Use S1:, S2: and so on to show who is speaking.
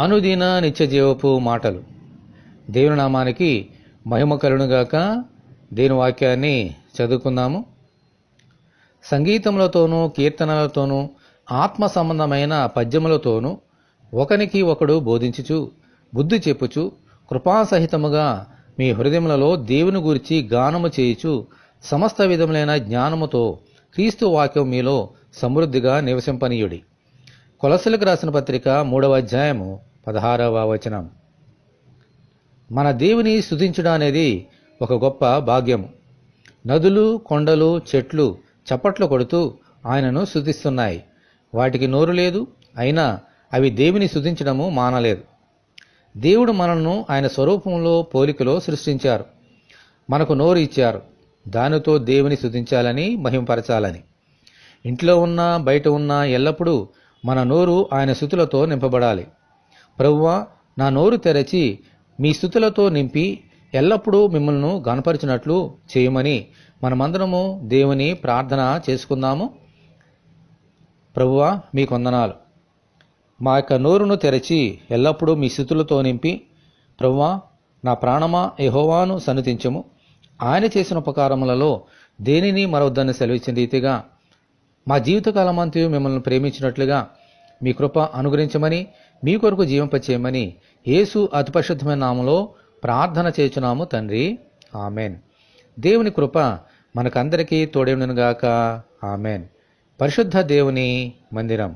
S1: అనుదిన నిత్య జీవపు మాటలు. దేవుని నామానికి మహిమ కలుగునుగాక. దేవుని వాక్యాన్ని చదువుకుందాము. సంగీతములతోనూ కీర్తనలతోనూ ఆత్మ సంబంధమైన పద్యములతోనూ ఒకనికి ఒకడు బోధించుచు బుద్ధి చెప్పుచు కృపాసహితముగా మీ హృదయములలో దేవుని గురించి గానము చేయుచు సమస్త విధములైన జ్ఞానముతో క్రీస్తు వాక్యం మీలో సమృద్ధిగా నివసింపనీయుడి. కొలస్సీలకు రాసిన పత్రిక 3వ అధ్యాయము 16వ వచనం. మన దేవుని స్తుతించడం అనేది ఒక గొప్ప భాగ్యము. నదులు, కొండలు, చెట్లు చప్పట్లు కొడుతూ ఆయనను స్తుతిస్తున్నాయి. వాటికి నోరు లేదు, అయినా అవి దేవుని స్తుతించడము మానలేదు. దేవుడు మనల్ని ఆయన స్వరూపంలో పోలికలో సృష్టించారు. మనకు నోరు ఇచ్చారు. దానితో దేవుని స్తుతించాలని, మహిమపరచాలని. ఇంట్లో ఉన్నా బయట ఉన్నా ఎల్లప్పుడూ మన నోరు ఆయన స్తుతులతో నింపబడాలి. ప్రభువా, నా నోరు తెరచి మీ స్తుతులతో నింపి ఎల్లప్పుడూ మిమ్మల్ని గణపరిచినట్లు చేయమని మనమందరము దేవుని ప్రార్థన చేసుకుందాము. ప్రభువా, మీకు వందనాలు. మా యొక్క నోరును తెరచి ఎల్లప్పుడూ మీ స్తుతులతో నింపి, ప్రభువా, నా ప్రాణమా యెహోవాను సన్నుతించుము. ఆయన చేసిన ఉపకారములలో దేనిని మరొద్దని సెలవిచ్చిన రీతిగా మా జీవితకాలమంతయు మిమ్మల్ని ప్రేమించినట్లుగా మీ కృప అనుగ్రహించమని, మీ కొరకు జీవింపచేయమని యేసు అతి పరిశుద్ధమైన నామములో ప్రార్థన చేయుచున్నాము తండ్రి. ఆమెన్. దేవుని కృప మనకందరికీ తోడేయునుగాక. ఆమెన్. పరిశుద్ధ దేవుని మందిరం.